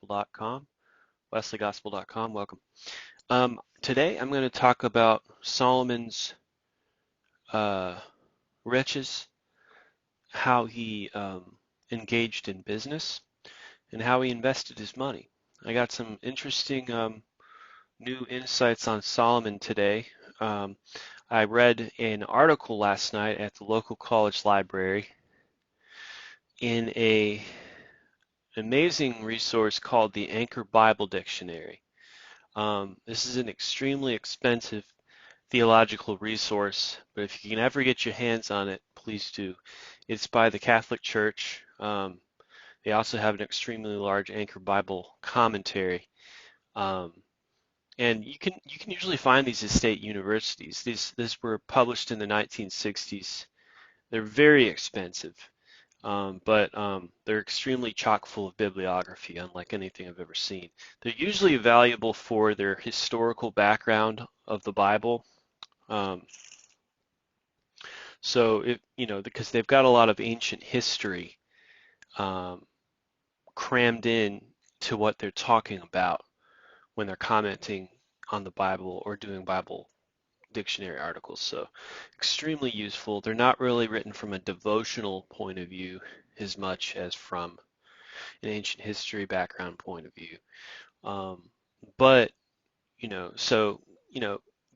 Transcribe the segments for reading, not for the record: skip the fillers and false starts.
wesleygospel.com. wesleygospel.com. Welcome. Today I'm going to talk about Solomon's uh, riches, how he engaged in business, and how he invested his money. I got some interesting new insights on Solomon today. Um, I read an article last night at the local college library in a amazing resource called the Anchor Bible Dictionary. This is an extremely expensive theological resource, but if you can ever get your hands on it, please do. It's by the Catholic Church. They also have an extremely large Anchor Bible commentary. Um, and you can usually find these at state universities. These were published in the 1960s. They're very expensive. But they're extremely chock full of bibliography, unlike anything I've ever seen. They're usually valuable for their historical background of the Bible. Um, because they've got a lot of ancient history um, crammed in to what they're talking about when they're commenting on the Bible or doing Bible dictionary articles. So extremely useful. They're not really written from a devotional point of view as much as from an ancient history background point of view. Um, but,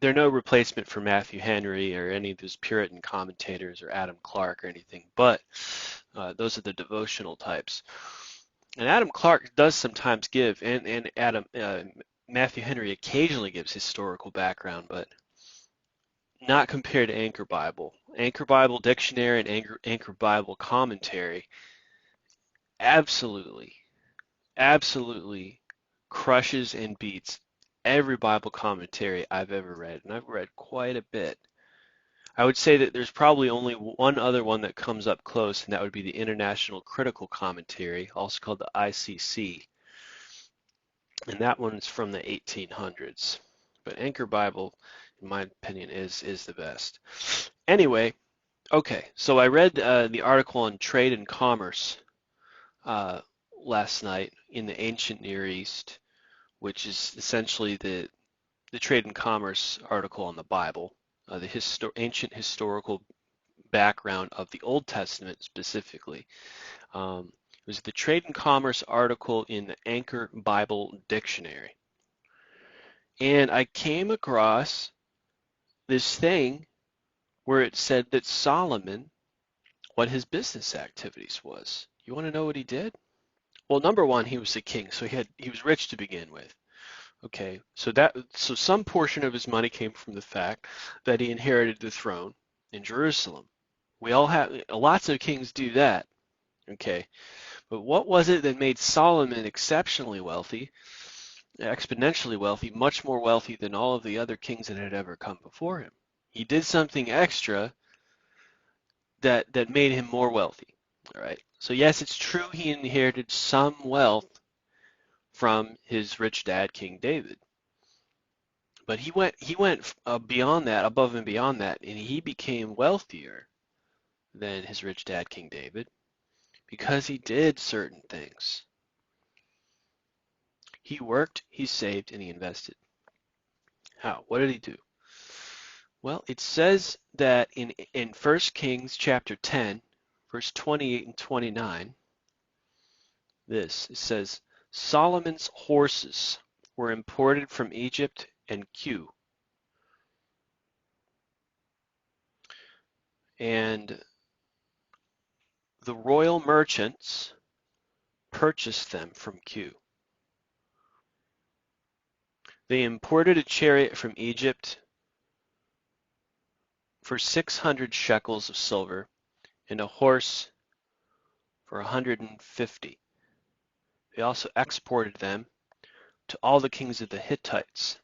they're no replacement for Matthew Henry or any of those Puritan commentators or Adam Clarke or anything, but those are the devotional types. And Adam Clarke does sometimes give, and Matthew Henry occasionally gives historical background, but not compared to Anchor Bible. Anchor Bible Dictionary and Anchor Bible Commentary absolutely, absolutely crushes and beats every Bible commentary I've ever read, and I've read quite a bit. I would say that there's probably only one other one that comes up close, and that would be the International Critical Commentary, also called the ICC, and that one's from the 1800s. But Anchor Bible, in my opinion, is the best. Anyway, okay, so I read the article on trade and commerce uh, last night in the ancient Near East, which is essentially the trade and commerce article on the Bible, the ancient historical background of the Old Testament specifically. It was the trade and commerce article in the Anchor Bible Dictionary. And I came across this thing where it said that Solomon, what his business activities was. You want to know what he did? Well, number one, he was a king, so he was rich to begin with. Okay, so some portion of his money came from the fact that he inherited the throne in Jerusalem. We all have lots of kings do that. Okay, but what was it that made Solomon exceptionally wealthy, exponentially wealthy, much more wealthy than all of the other kings that had ever come before him? He did something extra that made him more wealthy. All right. So yes, it's true he inherited some wealth from his rich dad, King David. But he went beyond that, above and beyond that, and he became wealthier than his rich dad, King David, because he did certain things. He worked, he saved, and he invested. How? What did he do? Well, it says that in 1 Kings chapter 10, verse 28 and 29, it says, Solomon's horses were imported from Egypt and Kew, and the royal merchants purchased them from Kew. They imported a chariot from Egypt for 600 shekels of silver and a horse for 150. They also exported them to all the kings of the Hittites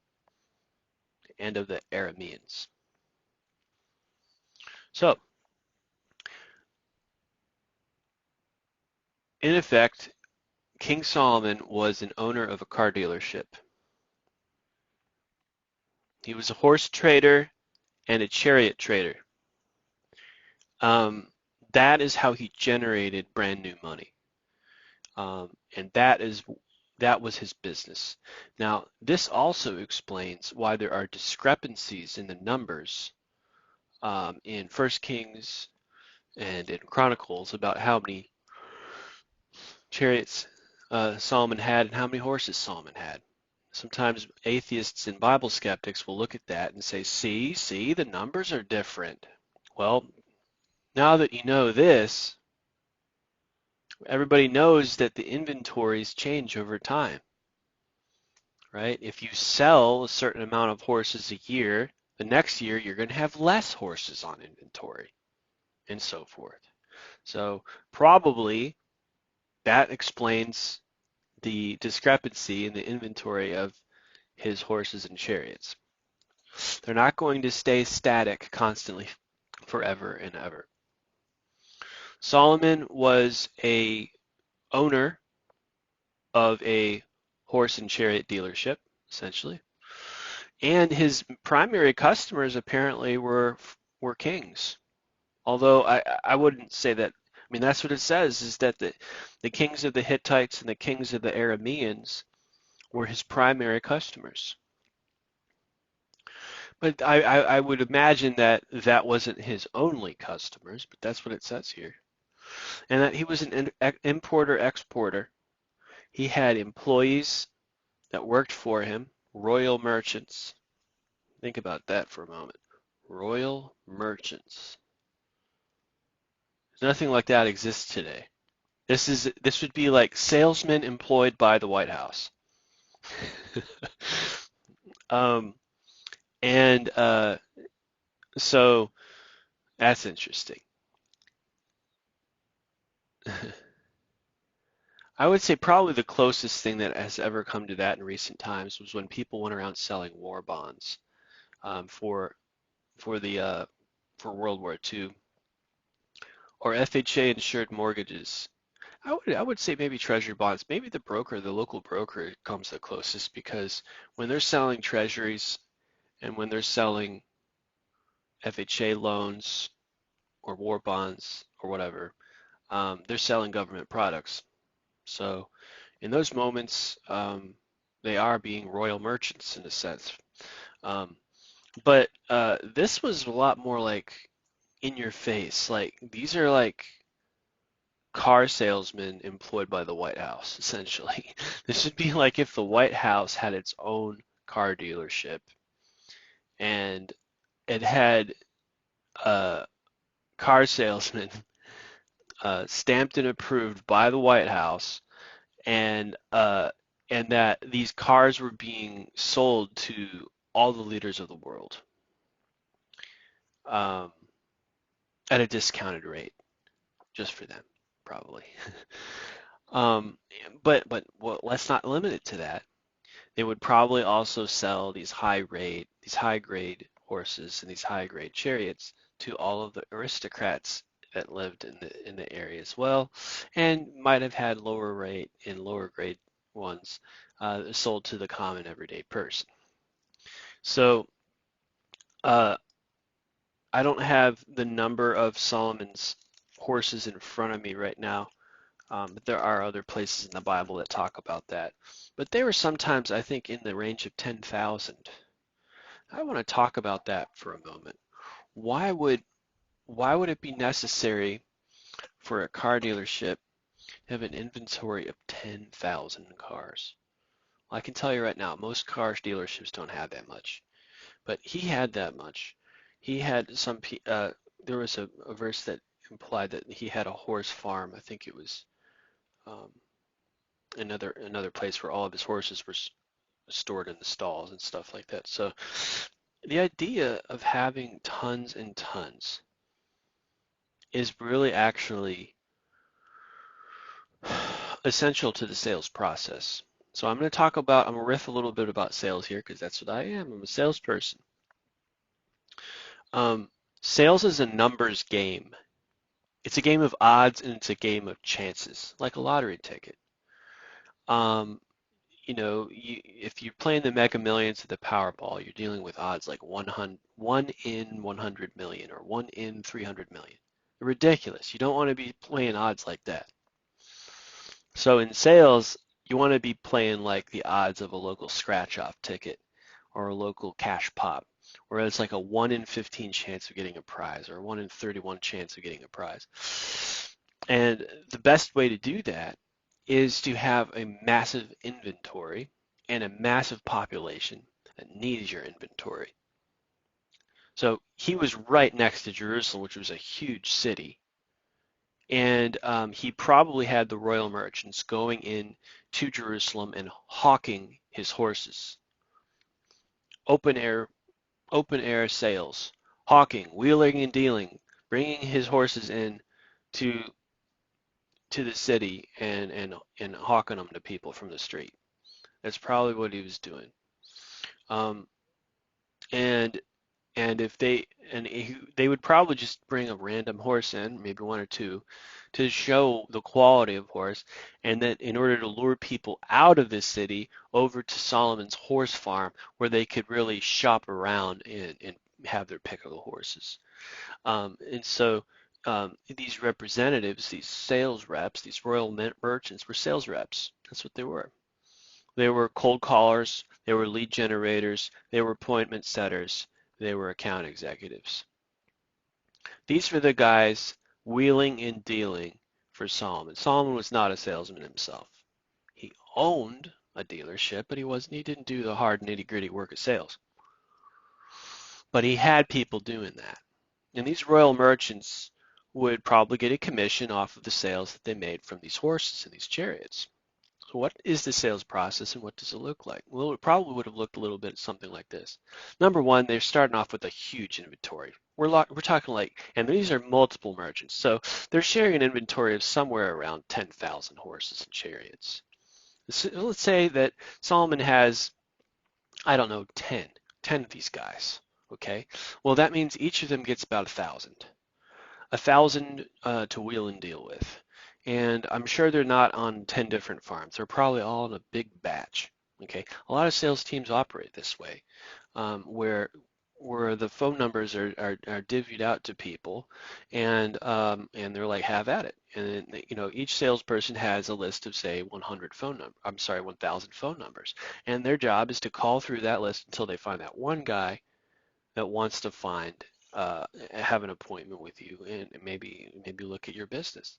and of the Arameans. So, in effect, King Solomon was an owner of a car dealership. He was a horse trader and a chariot trader. That is how he generated brand new money. And that is That was his business. Now, this also explains why there are discrepancies in the numbers in First Kings and in Chronicles about how many chariots Solomon had and how many horses Solomon had. Sometimes atheists and Bible skeptics will look at that and say, see, the numbers are different. Well, now that you know this, everybody knows that the inventories change over time, right? If you sell a certain amount of horses a year, the next year you're going to have less horses on inventory and so forth. So probably that explains the discrepancy in the inventory of his horses and chariots. They're not going to stay static constantly forever and ever. Solomon was a owner of a horse and chariot dealership, essentially, and his primary customers apparently were kings. Although I wouldn't say that. I mean, that's what it says, is that the kings of the Hittites and the kings of the Arameans were his primary customers. But I would imagine that that wasn't his only customers, but that's what it says here. And that he was an importer-exporter. He had employees that worked for him, royal merchants. Think about that for a moment. Royal merchants. Nothing like that exists today. This would be like salesmen employed by the White House. um, and so that's interesting. I would say probably the closest thing that has ever come to that in recent times was when people went around selling war bonds for the for World War II, or FHA insured mortgages. I would say maybe treasury bonds. Maybe the local broker comes the closest, because when they're selling treasuries and when they're selling FHA loans or war bonds or whatever, they're selling government products. So in those moments, they are being royal merchants in a sense. Um, but this was a lot more like in your face. Like, these are like car salesmen employed by the White House, essentially. This would be like if the White House had its own car dealership and it had a car salesman stamped and approved by the White House, and that these cars were being sold to all the leaders of the world um, at a discounted rate, just for them, probably. um, but well, let's not limit it to that. They would probably also sell these high grade horses and these high grade chariots to all of the aristocrats that lived in the area as well, and might have had lower rate and lower grade ones sold to the common everyday person. So uh, I don't have the number of Solomon's horses in front of me right now, but there are other places in the Bible that talk about that. But they were sometimes, I think, in the range of 10,000. I want to talk about that for a moment. Why would why would it be necessary for a car dealership to have an inventory of 10,000 cars? Well, I can tell you right now, most car dealerships don't have that much, but he had that much. He had there was a verse that implied that he had a horse farm. I think it was um, another place where all of his horses were stored in the stalls and stuff like that. So the idea of having tons and tons is really actually essential to the sales process. So I'm going to riff a little bit about sales here, because that's what I am. I'm a salesperson. Um, Sales is a numbers game. It's a game of odds and it's a game of chances, like a lottery ticket. Um, if you're playing the Mega Millions or the Powerball, you're dealing with odds like 1 in 100 million or 1 in 300 million. They're ridiculous. You don't want to be playing odds like that. So in sales, You want to be playing like the odds of a local scratch-off ticket or a local cash pop, where it's like a 1 in 15 chance of getting a prize or a 1 in 31 chance of getting a prize. And the best way to do that is to have a massive inventory and a massive population that needs your inventory. So he was right next to Jerusalem, which was a huge city. And he probably had the royal merchants going in to Jerusalem and hawking his horses. Open air sales, hawking, wheeling and dealing, bringing his horses in to the city and hawking them to people from the street. That's probably what he was doing. Um, and and if they and they would probably just bring a random horse in, maybe one or two, to show the quality of horse, and then in order to lure people out of this city over to Solomon's horse farm, where they could really shop around and have their pick of the horses. And so these representatives, these sales reps, these royal merchants were sales reps. That's what they were. They were cold callers, they were lead generators, they were appointment setters, they were account executives. These were the guys wheeling and dealing for Solomon. Solomon was not a salesman himself. He owned a dealership, but he didn't do the hard nitty-gritty work of sales. But he had people doing that. And these royal merchants would probably get a commission off of the sales that they made from these horses and these chariots. So what is the sales process and what does it look like? Well, it probably would have looked a little bit something like this. Number one, they're starting off with a huge inventory. We're talking like, and these are multiple merchants. So they're sharing an inventory of somewhere around 10,000 horses and chariots. So let's say that Solomon has, I don't know, 10 of these guys. Okay. Well, that means each of them gets about 1,000 to wheel and deal with. And I'm sure they're not on 10 different farms. They're probably all in a big batch. Okay, a lot of sales teams operate this way, where the phone numbers are divvied out to people, and they're like, have at it. And each salesperson has a list of say 1,000 phone numbers, and their job is to call through that list until they find that one guy that wants to have an appointment with you and maybe look at your business.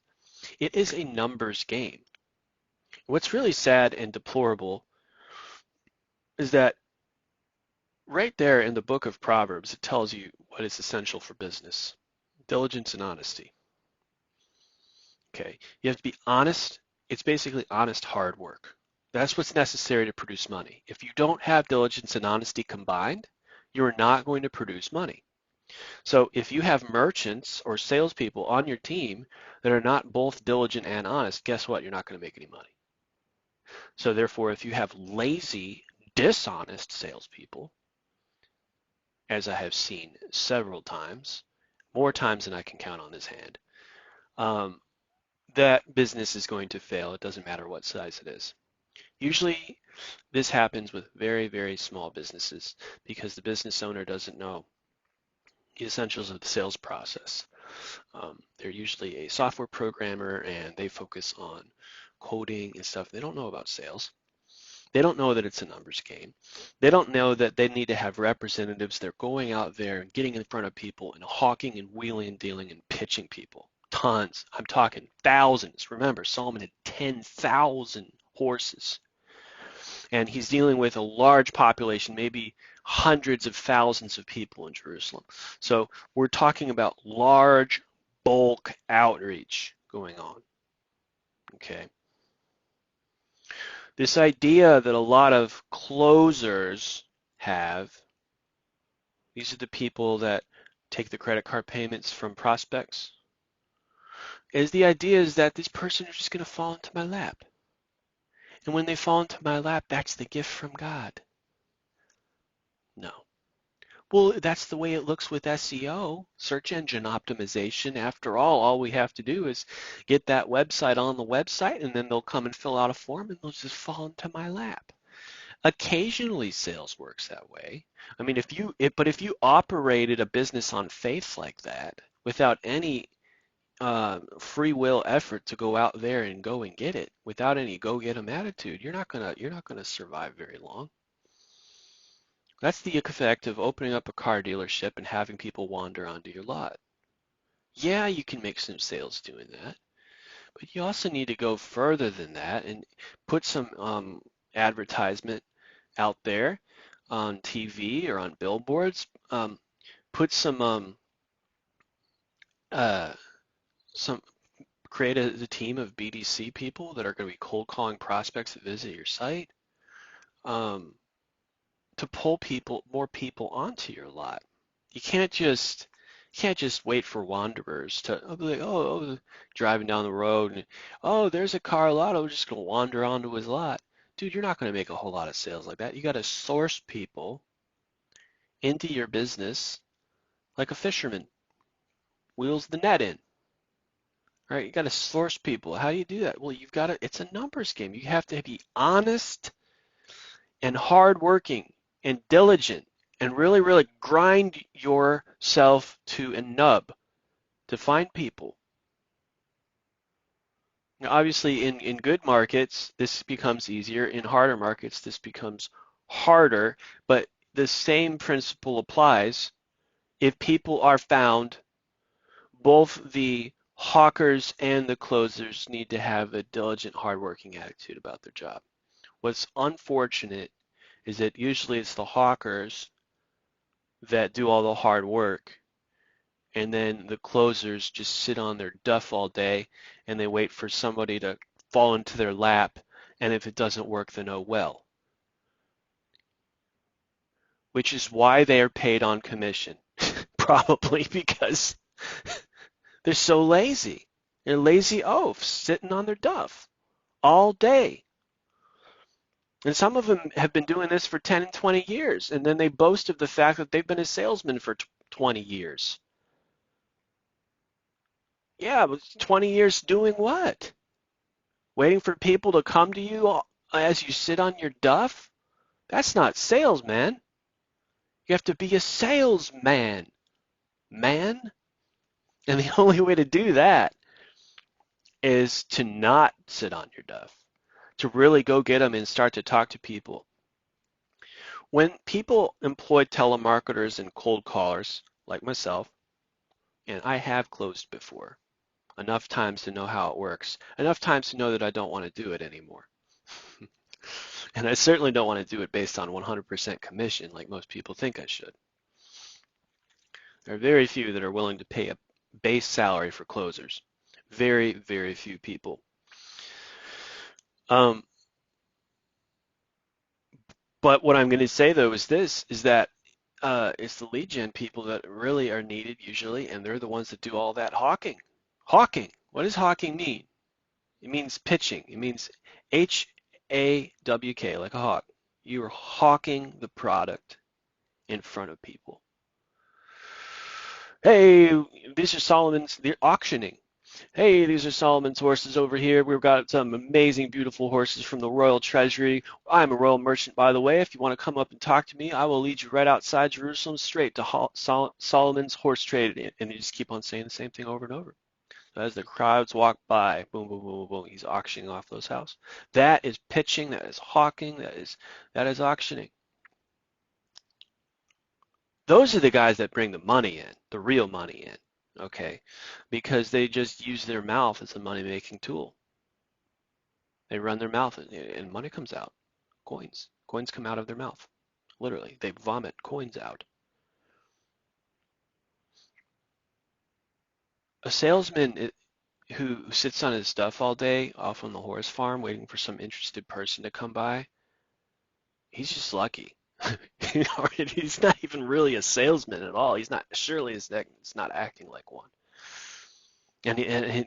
It is a numbers game. What's really sad and deplorable is that right there in the book of Proverbs, it tells you what is essential for business: diligence and honesty. Okay, you have to be honest. It's basically honest hard work. That's what's necessary to produce money. If you don't have diligence and honesty combined, you're not going to produce money. So if you have merchants or salespeople on your team that are not both diligent and honest, guess what? You're not going to make any money. So therefore, if you have lazy, dishonest salespeople, as I have seen several times, more times than I can count on this hand, that business is going to fail. It doesn't matter what size it is. Usually this happens with very, very small businesses because the business owner doesn't know the essentials of the sales process. They're usually a software programmer and they focus on coding and stuff. They don't know about sales. They don't know that it's a numbers game. They don't know that they need to have representatives. They're going out there and getting in front of people and hawking and wheeling and dealing and pitching people. Tons. I'm talking thousands. Remember, Solomon had 10,000 horses. And he's dealing with a large population, maybe hundreds of thousands of people in Jerusalem. So we're talking about large bulk outreach going on. Okay. This idea that a lot of closers have, these are the people that take the credit card payments from prospects, is the idea is that this person is just going to fall into my lap. And when they fall into my lap, that's the gift from God. No. Well, that's the way it looks with SEO, search engine optimization. After all we have to do is get that website on the website, and then they'll come and fill out a form, and they'll just fall into my lap. Occasionally, sales works that way. I mean, if you operated a business on faith like that, without any free will effort to go out there and go and get it without any go get 'em attitude, you're not gonna survive very long. That's the effect of opening up a car dealership and having people wander onto your lot. Yeah, you can make some sales doing that, but you also need to go further than that and put some advertisement out there on TV or on billboards. Put uh, some create a team of BDC people that are going to be cold calling prospects that visit your site um, to pull more people onto your lot. You can't just wait for wanderers to be like, oh, driving down the road and oh, there's a car lot. I'm just gonna wander onto his lot. Dude, you're not gonna make a whole lot of sales like that. You got to source people into your business like a fisherman wheels the net in. Right? You got to source people. How do you do that? Well, it's a numbers game. You have to be honest and hardworking and diligent and really, really grind yourself to a nub to find people. Now, obviously, in good markets, this becomes easier. In harder markets, this becomes harder, but the same principle applies. If people are found, both the hawkers and the closers need to have a diligent, hardworking attitude about their job. What's unfortunate is that usually it's the hawkers that do all the hard work, and then the closers just sit on their duff all day and they wait for somebody to fall into their lap, and if it doesn't work, then oh well. Which is why they are paid on commission. Probably because they're so lazy. They're lazy oafs sitting on their duff all day. And some of them have been doing this for 10 and 20 years, and then they boast of the fact that they've been a salesman for 20 years. Yeah, but 20 years doing what? Waiting for people to come to you as you sit on your duff? That's not sales, man. You have to be a salesman, man. And the only way to do that is to not sit on your duff, to really go get them and start to talk to people. When people employ telemarketers and cold callers like myself, and I have closed before, enough times to know how it works, enough times to know that I don't want to do it anymore. And I certainly don't want to do it based on 100% commission like most people think I should. There are very few that are willing to pay a base salary for closers. Very, very few people. Um, but what I'm going to say though is this, is that it's the lead gen people that really are needed usually, and they're the ones that do all that hawking. Hawking. What does hawking mean? It means pitching. It means Hawk, like a hawk. You are hawking the product in front of people. Hey, these are Solomon's, they're auctioning. Hey, these are Solomon's horses over here. We've got some amazing, beautiful horses from the Royal Treasury. I'm a royal merchant, by the way. If you want to come up and talk to me, I will lead you right outside Jerusalem straight to Solomon's horse trade. And you just keep on saying the same thing over and over. As the crowds walk by, boom, boom, boom, boom, he's auctioning off those houses. That is pitching, that is hawking, that is auctioning. Those are the guys that bring the money in, the real money in, okay? Because they just use their mouth as a money-making tool. They run their mouth and money comes out. Coins. Coins come out of their mouth. Literally, they vomit coins out. A salesman who sits on his stuff all day off on the horse farm waiting for some interested person to come by, he's just lucky. He's not even really a salesman at all. He's not, surely he's not acting like one. And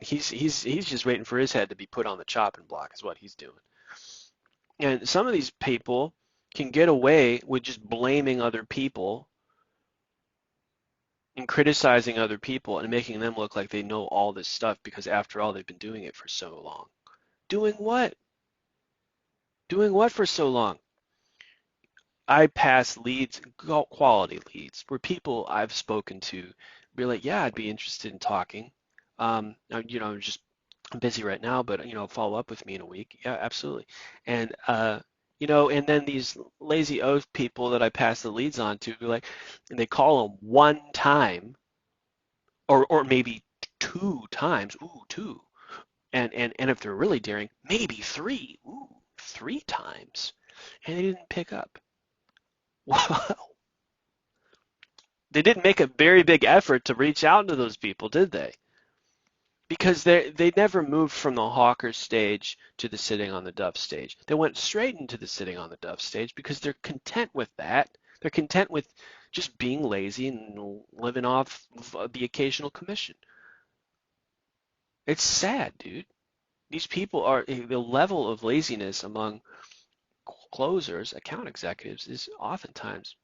he's just waiting for his head to be put on the chopping block is what he's doing. And some of these people can get away with just blaming other people and criticizing other people and making them look like they know all this stuff because after all they've been doing it for so long. Doing what? Doing what for so long? I pass leads, quality leads, where people I've spoken to be like, yeah, I'd be interested in talking. Just I'm busy right now, but follow up with me in a week. Yeah, absolutely. And and then these lazy oaf people that I pass the leads on to, like, and they call them one time, or maybe two times. Ooh, two. And if they're really daring, maybe three. Ooh, three times. And they didn't pick up. Wow. They didn't make a very big effort to reach out to those people, did they? Because they never moved from the hawker stage to the sitting on the dove stage. They went straight into the sitting on the dove stage because they're content with that. They're content with just being lazy and living off of the occasional commission. It's sad, dude. These people are the level of laziness among closers, account executives, is oftentimes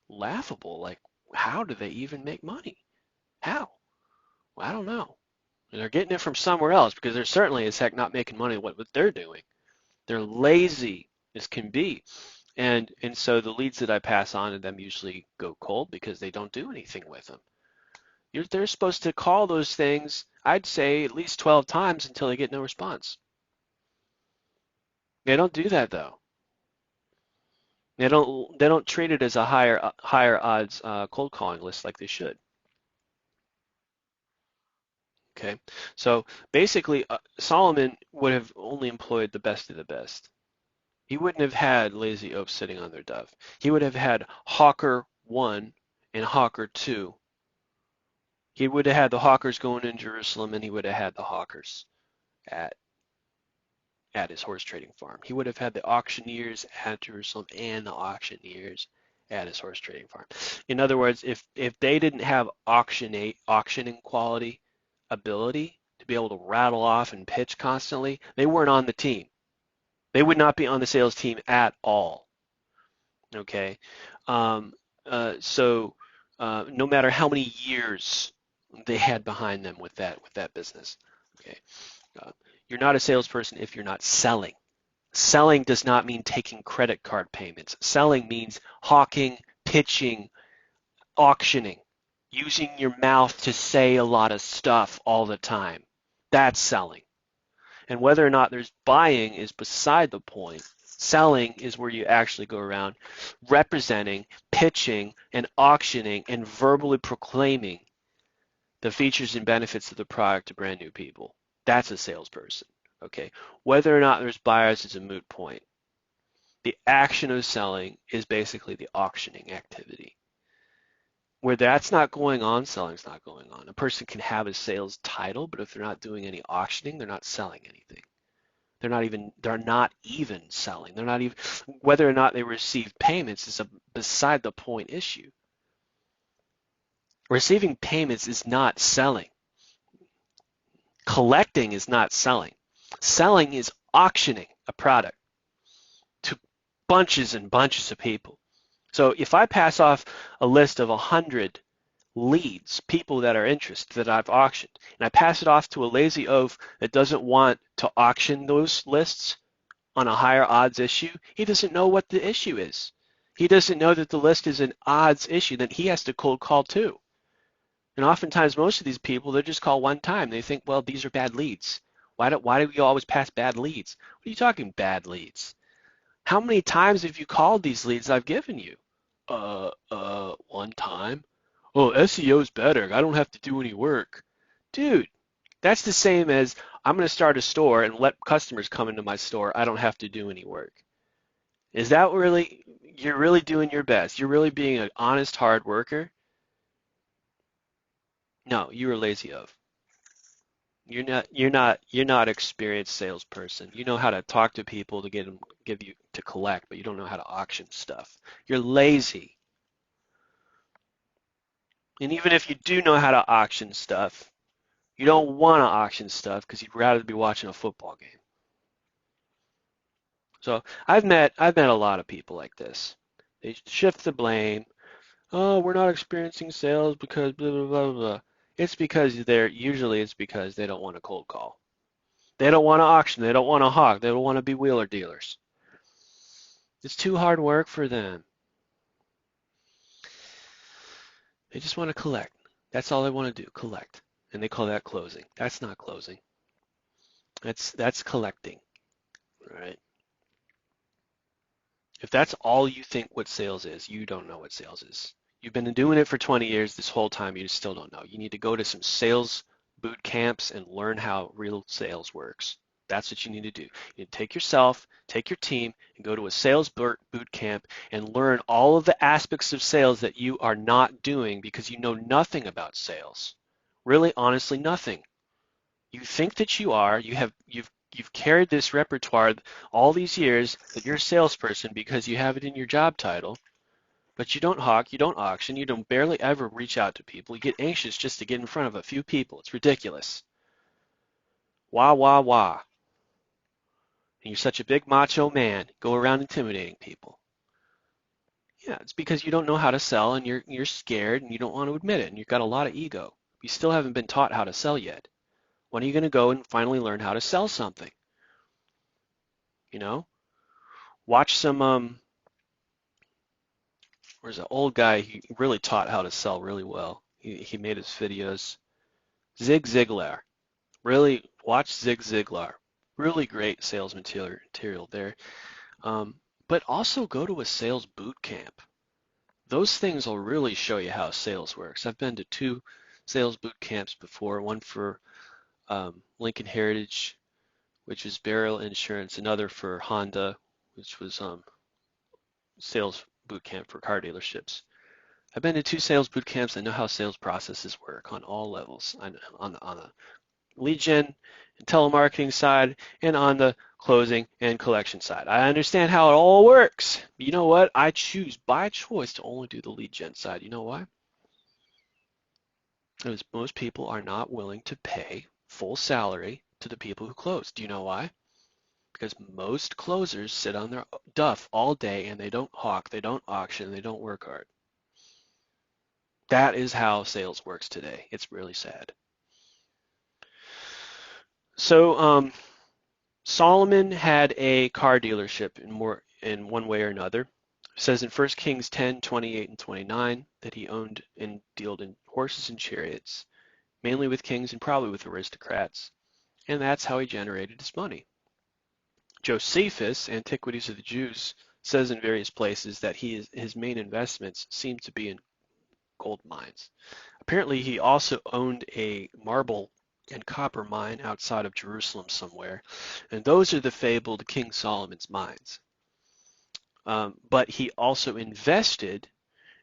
laughable. Like, how do they even make money? How? Well, I don't know. And they're getting it from somewhere else because they're certainly as heck not making money what they're doing. They're lazy as can be. And so the leads that I pass on to them usually go cold because they don't do anything with them. They're supposed to call those things, I'd say, at least 12 times until they get no response. They don't do that though. They don't treat it as a higher odds cold calling list like they should. Okay, so basically, Solomon would have only employed the best of the best. He wouldn't have had lazy oafs sitting on their dove. He would have had Hawker 1 and Hawker 2. He would have had the hawkers going in Jerusalem, and he would have had the hawkers at at his horse trading farm. He would have had the auctioneers at Jerusalem and the auctioneers at his horse trading farm. In other words, if they didn't have auctioning quality ability to be able to rattle off and pitch constantly, they weren't on the team. They would not be on the sales team at all. Okay, um, so no matter how many years they had behind them with that business. Okay, uh, you're not a salesperson if you're not selling. Selling does not mean taking credit card payments. Selling means hawking, pitching, auctioning, using your mouth to say a lot of stuff all the time. That's selling. And whether or not there's buying is beside the point. Selling is where you actually go around representing, pitching, and auctioning and verbally proclaiming the features and benefits of the product to brand new people. That's a salesperson. Okay. Whether or not there's buyers is a moot point. The action of selling is basically the auctioning activity. Where that's not going on, selling's not going on. A person can have a sales title, but if they're not doing any auctioning, they're not selling anything. They're not even selling. They're not even whether or not they receive payments is a beside the point issue. Receiving payments is not selling. Collecting is not selling. Selling is auctioning a product to bunches and bunches of people. So if I pass off a list of 100 leads, people that are interested that I've auctioned, and I pass it off to a lazy oaf that doesn't want to auction those lists on a higher odds issue, he doesn't know what the issue is. He doesn't know that the list is an odds issue, that he has to cold call too. And oftentimes most of these people, they just call one time. They think, well, these are bad leads. Why do we always pass bad leads? What are you talking bad leads? How many times have you called these leads I've given you? One time. Oh, SEO is better. I don't have to do any work. Dude, that's the same as I'm going to start a store and let customers come into my store. I don't have to do any work. Is that really, you're really doing your best? You're really being an honest, hard worker? No, you are lazy of. You're not experienced salesperson. You know how to talk to people to get them, give you to collect, but you don't know how to auction stuff. You're lazy. And even if you do know how to auction stuff, you don't want to auction stuff because you'd rather be watching a football game. So I've met a lot of people like this. They shift the blame. Oh, we're not experiencing sales because blah blah blah blah. It's because they don't want to cold call. They don't want to auction. They don't want to hawk. They don't want to be wheeler dealers. It's too hard work for them. They just want to collect. That's all they want to do, collect. and they call that closing. That's not closing. That's collecting, right? If that's all you think what sales is, you don't know what sales is. You've been doing it for 20 years. This whole time, you still don't know. You need to go to some sales boot camps and learn how real sales works. That's what you need to do. You need to take yourself, take your team, and go to a sales boot camp and learn all of the aspects of sales that you are not doing because you know nothing about sales. Really, honestly, nothing. You think that you are. You've carried this repertoire all these years that you're a salesperson because you have it in your job title, but you don't hawk, you don't auction, you don't barely ever reach out to people. You get anxious just to get in front of a few people. It's ridiculous. Wah, wah, wah. And you're such a big macho man, go around intimidating people. Yeah, it's because you don't know how to sell and you're scared and you don't want to admit it and you've got a lot of ego. You still haven't been taught how to sell yet. When are you going to go and finally learn how to sell something? You know? Watch some there's an old guy, he really taught how to sell really well. He made his videos. Zig Ziglar. Really watch Zig Ziglar. Really great sales material there. But also go to a sales boot camp. Those things will really show you how sales works. I've been to 2 sales boot camps before, one for Lincoln Heritage, which is burial insurance, another for Honda, which was sales boot camp for car dealerships. I've been to 2 sales boot camps. I know how sales processes work on all levels, on the lead gen and telemarketing side, and on the closing and collection side. I understand how it all works. You know what? I choose by choice to only do the lead gen side. You know why? Because most people are not willing to pay full salary to the people who close. Do you know why? Because most closers sit on their duff all day and they don't hawk, they don't auction, they don't work hard. That is how sales works today. It's really sad. So Solomon had a car dealership in one way or another. It says in 1 Kings 10:28 and 29 that he owned and dealt in horses and chariots, mainly with kings and probably with aristocrats, and that's how he generated his money. Josephus, Antiquities of the Jews, says in various places that his main investments seem to be in gold mines. Apparently, he also owned a marble and copper mine outside of Jerusalem somewhere, and those are the fabled King Solomon's mines. But he also invested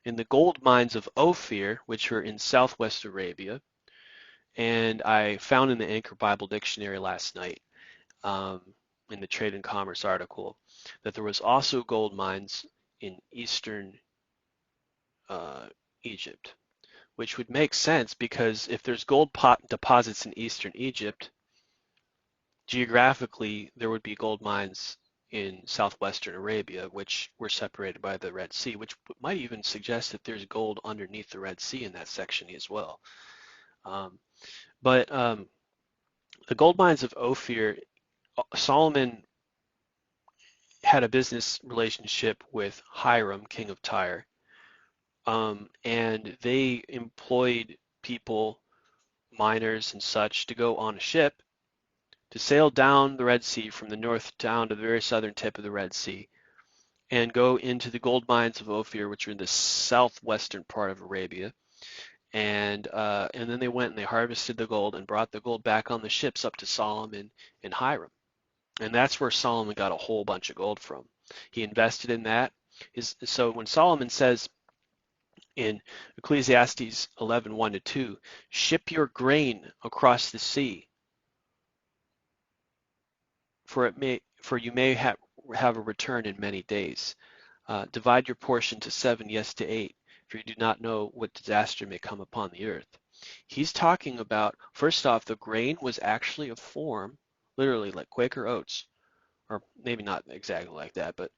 in the gold mines of Ophir, which were in southwest Arabia, and I found in the Anchor Bible Dictionary last night, in the Trade and Commerce article, that there was also gold mines in eastern Egypt, which would make sense because if there's gold deposits in eastern Egypt, geographically there would be gold mines in southwestern Arabia, which were separated by the Red Sea, which might even suggest that there's gold underneath the Red Sea in that section as well. But the gold mines of Ophir, Solomon had a business relationship with Hiram, king of Tyre, and they employed people, miners and such, to go on a ship to sail down the Red Sea from the north down to the very southern tip of the Red Sea and go into the gold mines of Ophir, which are in the southwestern part of Arabia. And then they went and they harvested the gold and brought the gold back on the ships up to Solomon and Hiram. And that's where Solomon got a whole bunch of gold from. He invested in that. So when Solomon says in Ecclesiastes 11:1-2, ship your grain across the sea, for you may have a return in many days. Divide your portion to 7, yes to 8, for you do not know what disaster may come upon the earth. He's talking about, first off, the grain was actually a form, literally like Quaker oats, or maybe not exactly like that, but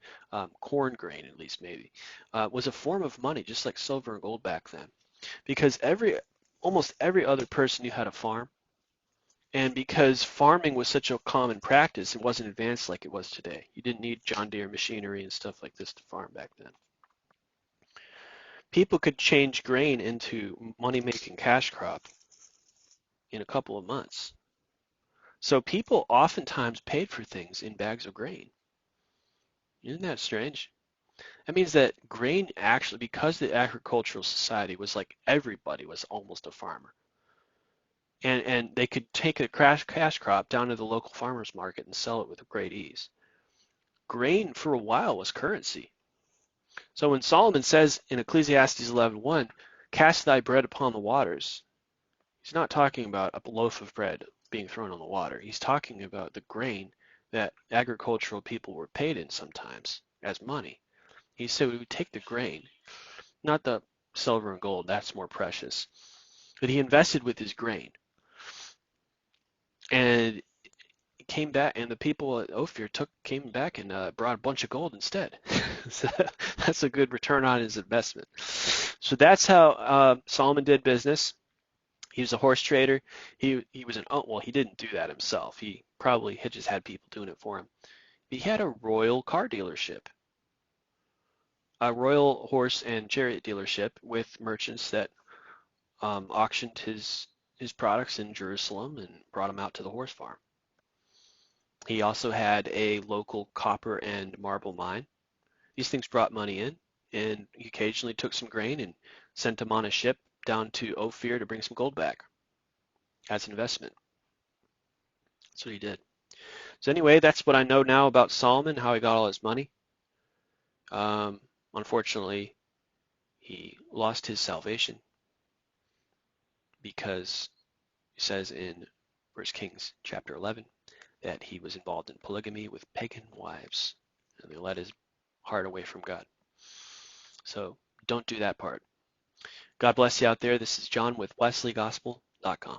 corn grain at least maybe, was a form of money, just like silver and gold back then. Because almost every other person knew how to farm, and because farming was such a common practice, it wasn't advanced like it was today. You didn't need John Deere machinery and stuff like this to farm back then. People could change grain into money-making cash crop in a couple of months. So people oftentimes paid for things in bags of grain. Isn't that strange? That means that grain actually, because the agricultural society was like everybody was almost a farmer, and they could take a cash crop down to the local farmers market and sell it with great ease. Grain for a while was currency. So when Solomon says in Ecclesiastes 11:1, cast thy bread upon the waters, he's not talking about a loaf of bread being thrown on the water. He's talking about the grain that agricultural people were paid in sometimes as money. He said we would take the grain, not the silver and gold, that's more precious. But he invested with his grain. And came back, and the people at Ophir came back and brought a bunch of gold instead. So that's a good return on his investment. So that's how Solomon did business. He was a horse trader. He was well, he didn't do that himself. He probably had just had people doing it for him. He had a royal car dealership, a royal horse and chariot dealership with merchants that auctioned his products in Jerusalem and brought them out to the horse farm. He also had a local copper and marble mine. These things brought money in, and he occasionally took some grain and sent them on a ship down to Ophir to bring some gold back as an investment. That's what he did. So anyway, that's what I know now about Solomon, how he got all his money. Unfortunately, he lost his salvation because it says in 1 Kings chapter 11 that he was involved in polygamy with pagan wives, and they led his heart away from God. So don't do that part. God bless you out there. This is John with WesleyGospel.com.